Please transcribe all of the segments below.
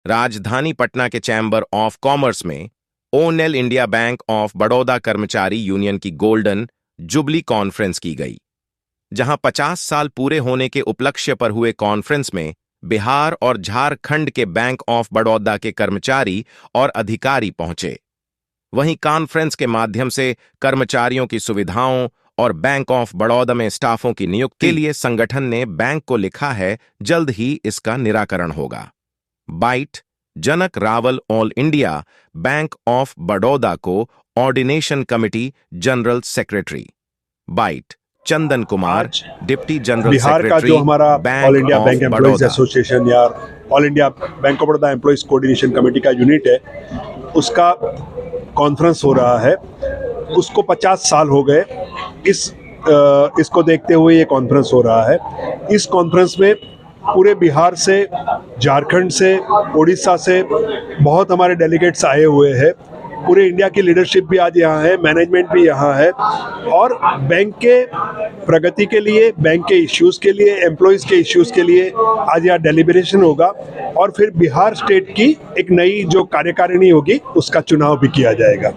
राजधानी पटना के chamber of commerce में O'Neill India bank of Baroda कर्मचारी यूनियन की गोल्डन जुबली कॉन्फ्रेंस की गई, जहां 50 साल पूरे होने के उपलक्ष्य पर हुए कॉन्फ्रेंस में बिहार और झारखंड के बैंक ऑफ बड़ौदा के कर्मचारी और अधिकारी पहुंचे। वहीं कॉन्फ्रेंस के माध्यम से कर्मचारियों की सुविधाओं और बैंक ऑफ बड़ौदा में स्टाफों की नियुक्ति के लिए संगठन ने बैंक को लिखा है, जल्द ही इसका निराकरण होगा। Byte Janak Rawal all India bank of Baroda coordination committee general secretary. Byte Chandan Kumar deputy general Bihar का जो हमारा all India bank employees association या all India bank of Baroda employees coordination committee का यूनिट है, उसका कॉन्फ्रेंस हो रहा है। उसको 50 साल हो गए। इसको देखते हुए ये कॉन्फ्रेंस हो रहा है। इस कॉन्फ्रेंस में पूरे बिहार से, झारखंड से, उड़ीसा से बहुत हमारे डेलीगेट्स आए हुए हैं। पूरे इंडिया की लीडरशिप भी आज यहाँ है, मैनेजमेंट भी यहाँ है, और बैंक के प्रगति के लिए, बैंक के इश्यूज़ के लिए, एम्प्लॉयज़ के इश्यूज़ के लिए आज यहाँ डेलिब्रेशन होगा, और फिर बिहार स्टेट की एक नई जो कार्यकारिणी होगी उसका चुनाव भी किया जाएगा।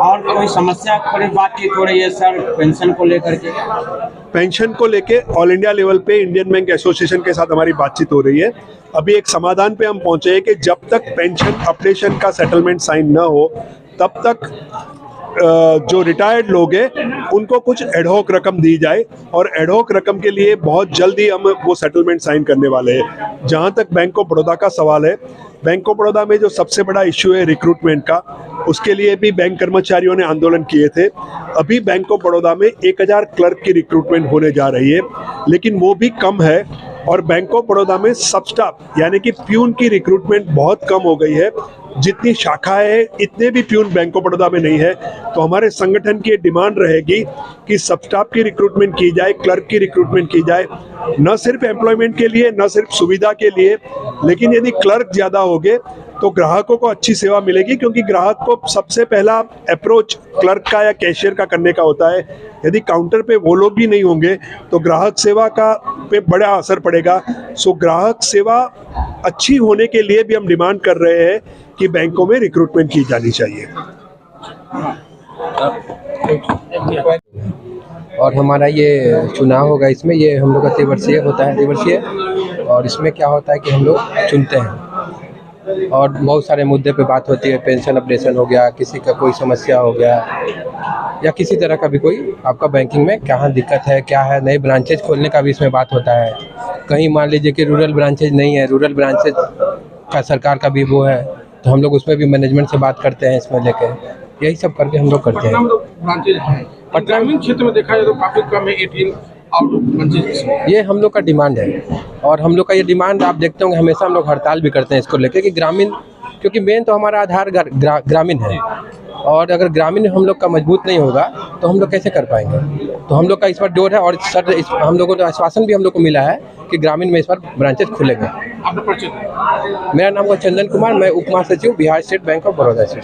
और कोई समस्या थोड़ी बातचीत हो रही है सर पेंशन को लेकर के? पेंशन को लेके ऑल इंडिया लेवल पे इंडियन बैंक एसोसिएशन के साथ हमारी बातचीत हो रही है। अभी एक समाधान पे हम पहुंचे हैं कि जब तक पेंशन अपडेशन का सेटलमेंट साइन ना हो, तब तक जो रिटायर्ड लोग हैं उनको कुछ एडहॉक रकम दी जाए, और एडहॉक रकम के लिए बहुत जल्दी हम वो सेटलमेंट साइन करने वाले हैं। जहां तक बैंक ऑफ बड़ौदा का सवाल है, बैंक ऑफ बड़ौदा में जो सबसे बड़ा इश्यू है रिक्रूटमेंट का, उसके लिए भी बैंक कर्मचारियों ने आंदोलन किए थे। अभी बैंक ऑफ बड़ौदा में 1000 क्लर्क की रिक्रूटमेंट होने जा रही है, लेकिन वो भी कम है। और बैंक ऑफ बड़ौदा में सब स्टाफ यानी कि प्यून की रिक्रूटमेंट बहुत कम हो गई है। जितनी शाखाएं हैं इतने भी प्यून बैंक ऑफ बड़ौदा में नहीं है। तो हमारे संगठन की डिमांड रहेगी कि सब स्टाफ की रिक्रूटमेंट की जाए, क्लर्क की रिक्रूटमेंट की जाए, न सिर्फ एम्प्लॉयमेंट के लिए, न सिर्फ सुविधा के लिए, लेकिन यदि क्लर्क ज़्यादा होंगे तो ग्राहकों को अच्छी सेवा मिलेगी, क्योंकि ग्राहक को सबसे पहला अप्रोच क्लर्क का या कैशियर का करने का होता है। यदि काउंटर पे वो लोग भी नहीं होंगे तो ग्राहक सेवा का पे बड़ा असर पड़ेगा। सो ग्राहक सेवा अच्छी होने के लिए भी हम डिमांड कर रहे हैं कि बैंकों में रिक्रूटमेंट की जानी चाहिए। और हमारा ये चुनाव होगा, इसमें ये हम लोग का त्रिवर्षीय होता है, त्रिवर्षीय। और इसमें क्या होता है कि हम लोग चुनते हैं और बहुत सारे मुद्दे पे बात होती है। पेंशन अपडेशन हो गया, किसी का कोई समस्या हो गया, या किसी तरह का भी कोई आपका बैंकिंग में कहाँ दिक्कत है, क्या है, नए ब्रांचेज खोलने का भी इसमें बात होता है। कहीं मान लीजिए कि रूरल ब्रांचेज नहीं है, रूरल ब्रांचेज का सरकार का भी वो है, तो हम लोग उसमें भी मैनेजमेंट से बात करते हैं इसमें लेके। यही सब करके हम लोग करते हैं। पटना क्षेत्र में देखा जाए तो काफ़ी कम है ATM आउट। ये हम लोग का डिमांड है, और हम लोग का ये डिमांड आप देखते होंगे हमेशा हम लोग हड़ताल भी करते हैं इसको लेके कि ग्रामीण, क्योंकि मेन तो हमारा आधार ग्रामीण है, और अगर ग्रामीण हम लोग का मजबूत नहीं होगा तो हम लोग कैसे कर पाएंगे। तो हम लोग का इस पर जोर है, और सर हम लोगों को आश्वासन भी हम लोग को मिला है कि ग्रामीण में इस पर ब्रांचेज खुलेंगे। आपका परिचय? मेरा नाम है चंदन कुमार, मैं उप महासचिव Bihar state bank of Baroda से।